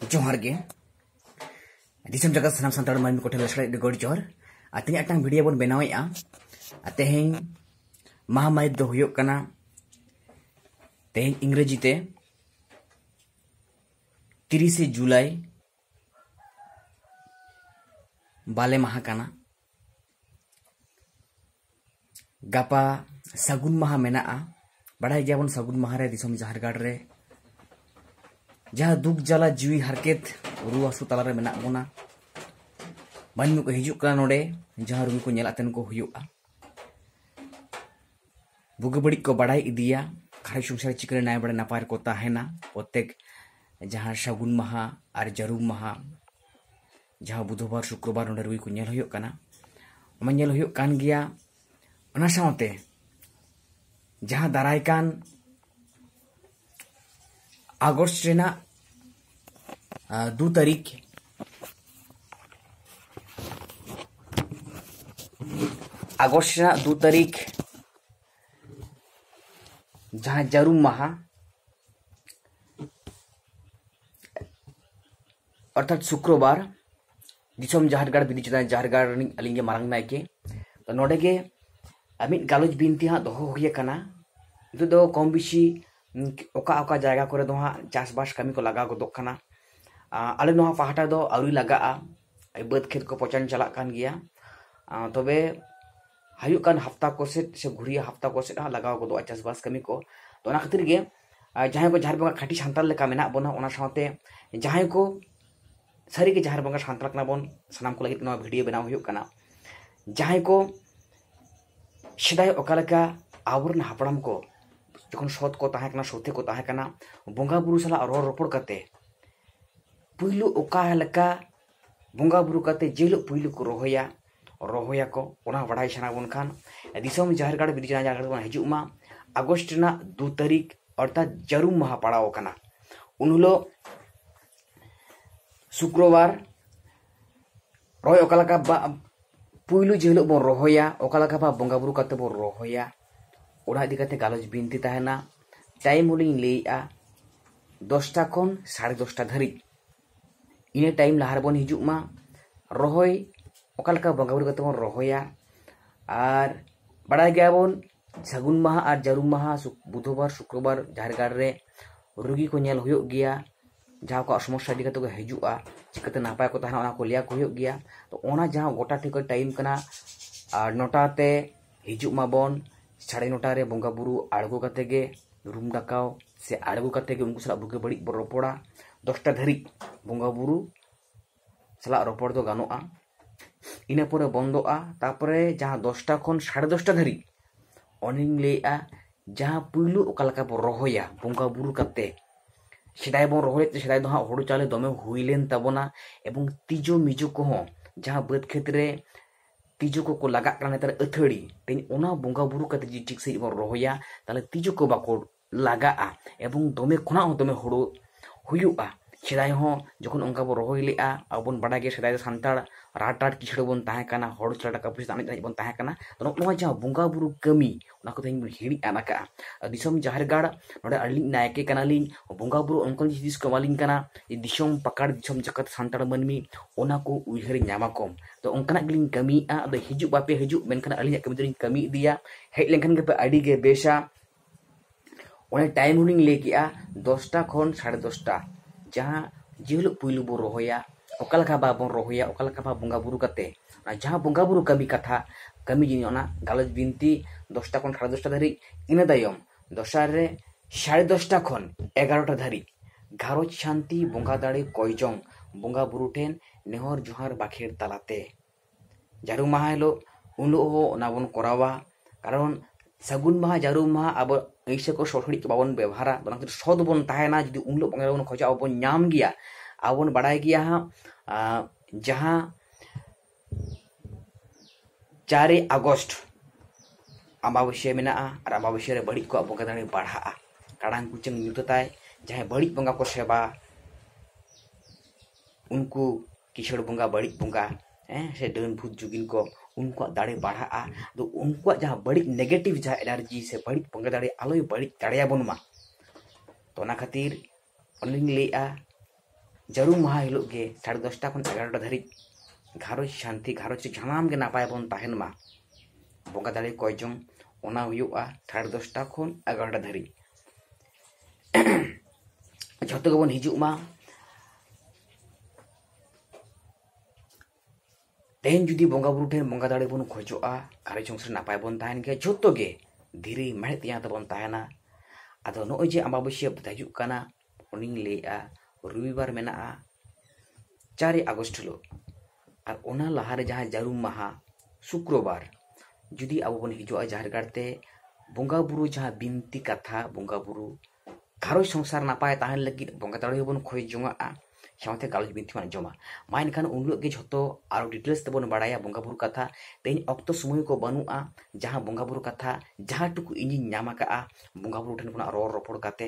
जोहार गे दिसम जगत सनाम संताड़ मानमी कोठे लसड़ा गोड़ जोहर अतनी अटंग वीडियो बन बनावेआ तेहें महामारी दो हुयोग कना तेहें इंग्रेजी ते 30 जुलाई बाले माहा कना गापा सगुन माहा मेनाआ बड़ाई गयाबन सगुन माहा रे दिसम झारखंड रे जहाँ दुख जला जीवी हरकेत रुआ हसू तलारे मेना बोना मानमी को हिजुक का नोडे जहाँ रुगी को नेलातेन को हुयुआ बुगे बड़ी को बड़ाई इदिया खाई संसार चिकरे नाय बड़े नापार को ताहेना प्रत्येक जहाँ सगुन माहा और जरूम माहा जहाँ बुधवार शुक्रवार नोडे रुगी को नेल हुयुक काना ओमा नेल हुयुक कान गिया ओना सावते जहाँ दाराय कान अगस्त रेना 2 तारीख अगस्त रेना 2 तारीख जहाँ जरूम माहा अर्थात शुक्रवार दिसम झारखंड बिदी चेतान झारखंड अलिंगे मारंग नायके तो नोडे के अमित गालोज बिनती हाँ दोहो हुए कना दो कम बेसी ओका ओका जायगा करे दो हाँ चाषबास कमी को लगा गोदोग कना आले नोहा पहाटा दो आउरी लगा बद खेत को पचान चला कान गिया तबे हायुक कान हफ्ता को से घुरिया हफ्ता को हाँ लगा गोदो चाषबास कमी को तो ना खातिर गे जहाँ को झार बंगा खाटी सानताल लेका मेना बोना ओना साथे जहाँ को सारी के झार बंगा सानताल कना बोन सनाम को लगित नोआ वीडियो बनाव हुयुक कना जहाँ को सेदाय ओकालेका आवरन हापड़ाम को जखन सत को ताहे कना सत्य को ताहे कना बोंगा बुरु सला रोड रोपड़ करते पुइलु ओका लेका बोंगा बुरु करते जेलो पुइलु को रोहया को ओना बड़ाई सना बन खान दिसम झारखंड बिदी जना झारखंड बन हिजुक मा अगस्त ना 2 तारीख अर्थात जरूम माहा पड़ाव कना उनहुलो शुक्रवार रोय ओकालेका पुइलु जेलो बन रोहया ओकालेका बा बोंगा बुरु करते बन रोहया ओड़ा इदी काते गालोज बिनती ताहेना टाइम होलिंग लेआ 10टा खन 10:30 धारी इने टाइम लहार बन हिजुक मा रोहय ओकालेका बंगाबुरु काते बन रोहया और बड़ा गया बन सगुन माहा और जरूम माहा बुधवार शुक्रवार झारखंड रे रुगी को नेल हुयुक गिया जहाँ को समस्या इदी काते को हिजुआ चिकाते नापाय को ताहेना ओना को लिया को हुयुक गिया तो ओना जहाँ गोटा ठीक टाइम कना 9टा ते हिजुक मा बन 9:30 रे बोंगा बुरु आड़गो काते गे रूम डाकाव से आड़गो काते गे उनको सला बुगे बड़ी रोपड़ा 10टा धारी बोंगा बुरु सला रोपड़ दो गानोआ इना परे बंदोआ तापरे जहाँ 10टा खन 10:30 धारी ओनिंग लेआ जहाँ पुइलु ओकालेका बो रोहया बोंगा बुरु काते सेदाय बन रोहय सेदाय दो हड़ू चाले दमे हुइलेन ताबोना एवं तिजो मिजो को जहाँ बद खेत रे तिजो को लगा नेतार अथड़ी तेज ओना बोंगा बुरु काते जी ठीक सही बन रोहया ताले तिजो को बाको लगा एवं दमे खुना दमे हड़ू हुयुआ सेदाय जखन उनका बो रोहय लेआ अबन बड़ा गे सेदाय सानताड़ राट राट किछड़ बन ताहे कना हड़ चला टाका पैसा आने बन ताहे कना तो नोआ जहाँ बोंगा बुरु कमी ओना को तेज हिड़ी आनाका दिसम झारखंड नोडे अली नायके कनालिन बोंगा बुरु उनकन जिस कमालिन कना दिसम पकड़ दिसम जकत सानताड़ मनमी ओना को उइहर न्यामा कम तो उनकना गिलिन कमी अद हिजु बापे हिजु मेनखान अली कमी दोलिन कमी दिया हेज लेनखान गे पे आडी गे बेसा ओने टाइम हुलिंग ले किया 10टा खन 10:30 जहाँ जेहलो पुइलु बो रोहया ओकालेका बा बन रोहया ओकालेका बा बोंगा बुरु काते जहाँ बोंगा बुरु कमी कथा कमी जिनी ओना गालोज बिनती 10टा खन 10:30 धारी इना दायम दशहर रे 10:30 खन 11टा धारी घारोज शांति बोंगा दाड़े कयजोंग बोंगा बुरु ठेन नेहर जोहार बाखेर तालाते जारूम माहा हिलो उनलो ओना बन करावा कारण सगुन माहा जारूम माहा अब ऐसे को सठड़ी के बाबन व्यवहारा सद बन ताहेना जुदी उनलो बंगा बन खोजा बन नाम गिया आबन बड़ाई गिया जहाँ 4 अगस्त अमावस्या मेना और अमावस्या रे बड़ी को बोंगा दाड़े बढ़ा काड़ांग कुचंग नुतताय जहाँ बड़ी बंगा को सेवा उनको किशोर बंगा बड़ी बंगा से डन भूत जुगिन को उनको दाड़े बढ़ा तो उनको जहाँ बड़ी नेगेटिव जहाँ एनार्जी से बड़ी बंगा दाड़े आलोय बड़ी दाड़े बनुमा तो ना खातिर अलिंग लेआ ᱡᱟᱹᱨᱩᱢ ᱢᱟᱦᱟ ᱦᱤᱞᱳᱜ ᱜᱮ 10:30 ᱠᱷᱚᱱ 11টা ᱫᱷᱟᱹᱨᱤᱡ ᱜᱷᱟᱨᱚᱸᱡᱽ ᱥᱟᱱᱛᱤ ᱜᱷᱟᱨᱚᱸᱡᱽ ᱨᱮ ᱥᱟᱱᱟᱢ ᱜᱮ ᱱᱟᱯᱟᱭ ᱵᱚᱱ ᱛᱟᱦᱮᱱ ᱢᱟ ᱵᱚᱸᱜᱟ ᱫᱟᱲᱮ ᱠᱚᱭᱡᱚᱝ ᱚᱱᱟ ᱦᱩᱭᱩᱜᱼᱟ 10:30 ᱠᱷᱚᱱ 11টা ᱫᱷᱟᱹᱨᱤᱡ ᱡᱷᱚᱛᱚ ᱜᱮᱵᱚᱱ ᱦᱤᱡᱩᱜ ᱢᱟ ᱛᱮᱦᱮᱧ ᱡᱩᱫᱤ ᱵᱚᱸᱜᱟ ᱵᱩᱨᱩ ᱴᱷᱮᱱ ᱵᱚᱸᱜᱟ ᱫᱟᱲᱮ ᱵᱚᱱ ᱠᱷᱚᱡᱚᱜᱼᱟ ᱜᱷᱟᱨᱚᱸᱡᱽ ᱥᱚᱝᱥᱟᱨ ᱱᱟᱯᱟᱭ ᱵᱚᱱ ᱛᱟᱦᱮᱱ ᱜᱮᱭᱟ ᱡᱷᱚᱛᱚ ᱜᱮ ᱫᱷᱤᱨᱤ ᱢᱮᱲᱦᱮᱫ ᱛᱤᱧᱟᱹ ᱛᱮᱵᱚᱱ ᱛᱟᱦᱮᱱᱟ ᱟᱫᱚ ᱱᱚᱜᱼᱚᱭ ᱡᱮ ᱟᱢᱵᱟᱵᱟᱹᱥᱭᱟᱹ ᱦᱤᱡᱩᱜ ᱠᱟᱱᱟ ᱩᱱᱤᱧ ᱞᱟᱹᱭᱮᱜᱼᱟ ᱨᱚᱵᱤᱵᱟᱨ ᱢᱮᱱᱟᱜᱼᱟ 4 আগস্ট ᱦᱤᱞᱳᱜ আর ওনা লাহারে যাহা জারুম মাহা শুক্রবার যদি আবো বন হিজুआ জাহের গাড়তে বঙ্গা বুরু যাহা বিনতি কথা বঙ্গা বুরু ঘারোজ সংসার নাপায় তাহেন লাগি বঙ্গা দাড়ে বন খোঁজ জঙা'a সাথে গালজ বিনতি মান জমা মা এনখান উনলোग গে ঝতো আর ডিটেলস তেবন বাড়ায়া বঙ্গা বুরু কথা তেইন অক্ত সময় কো বানু'a যাহা বঙ্গা বুরু কথা যাহা টুকু ইনি ᱧᱟᱢ ᱟᱠᱟᱜᱼᱟ ᱵᱚᱸᱜᱟ ᱵᱩᱨᱩ ᱴᱷᱮᱱ ᱠᱷᱚᱱᱟᱜ ᱨᱚᱲ ᱨᱚᱯᱚᱲ ᱠᱟᱛᱮ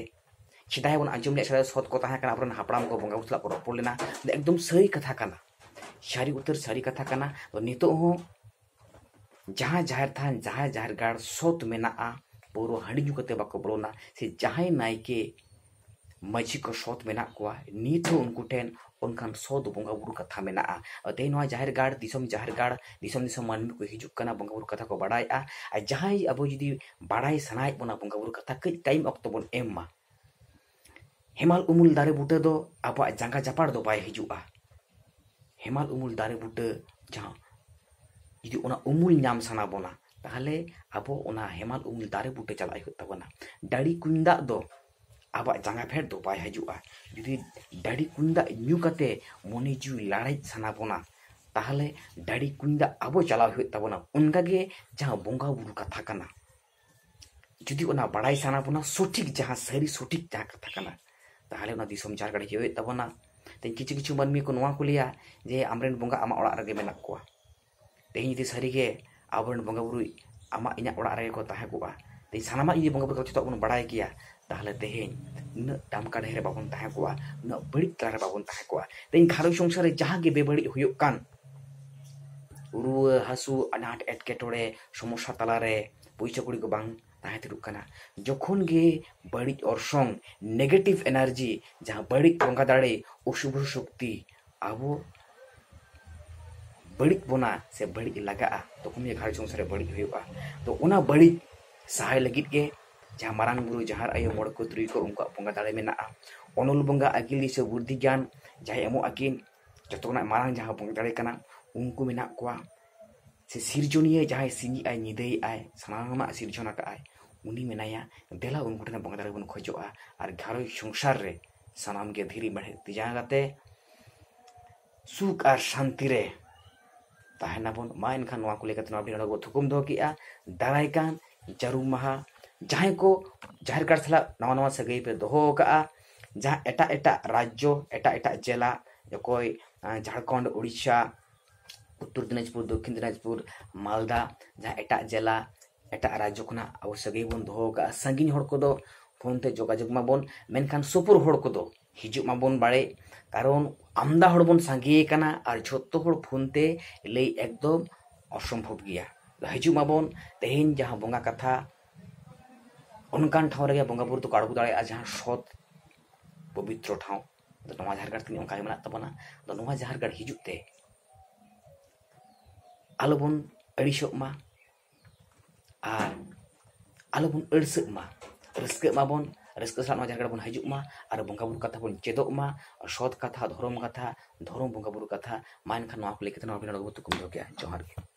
ᱥᱮᱫᱟᱭ ᱵᱚᱱ ᱟᱸᱡᱚᱢ ᱞᱮᱫ ᱥᱮᱫᱟᱭ ᱥᱚᱛ ᱠᱚ ᱛᱟᱦᱮᱸ ᱠᱟᱱᱟ ᱟᱵᱚᱨᱮᱱ ᱦᱟᱯᱲᱟᱢ ᱠᱚ ᱵᱚᱸᱜᱟ ᱵᱩᱨᱩ ᱥᱟᱞᱟᱜ ᱠᱚ ᱨᱚᱯᱚᱲ ᱞᱮᱱᱟ ᱮᱠᱫᱚᱢ ᱥᱟᱹᱨᱤ ᱠᱟᱛᱷᱟ ᱠᱟᱱᱟ सारी उतर सारी कथा कना तो नितो हो जहां जाहिर थान जहां जाहिर गाड़ सोत मेना पौरो हांडी ᱧᱩ कते बाको बोलोना से जहां नायके मजी को सोत मेना कोआ नितो उनको ठेन उनखान सोत बंगा बुरु कथा मेना ते नवा जाहिर गाड़ दिसम मानमी को हिजुक कना बंगा बुरु कथा को बड़ाया आ जहां अबो जुदी बड़ाई सनाय बना बंगा बुरु कथा कई टाइम अक्तो बन एम्मा हेमाल उमुल दारे बुटे दो अब जांगा जापाड़ दो बाय हिजुआ हेमाल उमुल दारे बुटे जहाँ जुदी उना उमुल नाम साना बोना ताहले अबो उना हेमाल उमुल दारे बुटे चलाई होता बना डाड़ी कुंदा दो अब जांगा फेर दो बाय हिजुआ जुदी डाड़ी कुंदा न्यू कते मोने जु लड़ाई साना बोना ताहले डाड़ी कुंदा अबो चलाई होता बना उनका गे जहाँ बोंगा बुरु कथा कना जुदी उना बड़ाई साना बोना सठिक जहाँ सही सठिक जहाँ कथा कना ताहले उना दिसम झारगढ़ हिजुए तबना तेज किचु किचु मानमी को नुआ को लिया जे आमरेन बोंगा आमा ओड़ा रगे मेना कोआ तेज जुदी सारी गे आबरेन बोंगा बुरु आमा इना ओड़ा रगे को ताहे कोआ तेज सानामा जुदी बोंगा बुरु कथा बन बड़ाय किया ताहले तेज न दामका ढेरे बाबन ताहे कोआ न बड़ी तलारे बाबन ताहे कोआ तेज घारो संसार रे जहां गे बेबड़ी हुयुक कान रुआ हासु अनाट एटकेटोड़े समस्या तलारे पैसा कुड़ी को बांग ताहे तिरुक कना जखन गे बड़ी अर्संग नेगेटिव एनार्जी जहां बड़ी बंगा दाड़े अशुभ शक्ति आबो बड़ी बोना से बड़ी लगा तो कुमे घर संसार बड़ी हुआ तो उना बड़ी सहाय लगित के जहां मारांग बुरु जहार आयो मोड़ को तुरी को उनका बंगा दाड़े मेना अनल बंगा अगिली से बुद्धि ज्ञान जहां एमो अकिन जतोना मारांग जहां बंगा दाड़े कना उनको मेना कोआ से सिरजोनिया जहां सिंगी आय निदई आय सनामा सिरजोना का आय उनी मेनाया देला उनको ठेना बंगा दाड़े बन खोजोआ और घारो संसार रे सनाम के धीरी बढ़े तिजागाते सुख और शांति रे ताहेना बन मा इनखान नवा को लेकते नवा बिना थुकुम दो किया दाराय कान जारुम माहा जहां को जाहिर गाड़ सला नवा नवा सगई पे दोहो का जहां एटा एटा राज्य एटा एटा जिला कोई झारखंड उड़ीसा उत्तर दिनाजपुर दक्षिण दिनाजपुर मालदा जहां एटा जिला एटा राज्य खुना अब सगई बन दोहो का संगिन हड़ को दो फोन ते जोगाजोग माबन मेनखान सुपुर हड़ को दो हिजुक माबन बाड़े कारण आमदा हड़ बन सांगे कना और झोत्तो हड़ फोन ते लई एकदम असंभव गया हिजुक माबन तेहेन जहां बंगा कथा उनकान ठाव रे बंगा बुरु तो काड़बु दाड़े जहां सत पवित्र ठाव तो नवा झारगढ़ तीन उनका मेना तबना तो नवा झारगढ़ हिजुक ते आलोबन अड़िसोग मा और आलोबन अड़सक मा रस्के माबन रस्के साला झारगढ़ बन हिजुक मा और बंगा बुरु कथा बन चेदोग मा सत कथा धर्म बंगा बुरु कथा मान खान नवा को लेके नवा बिना तुकुम दो क्या जोहार के।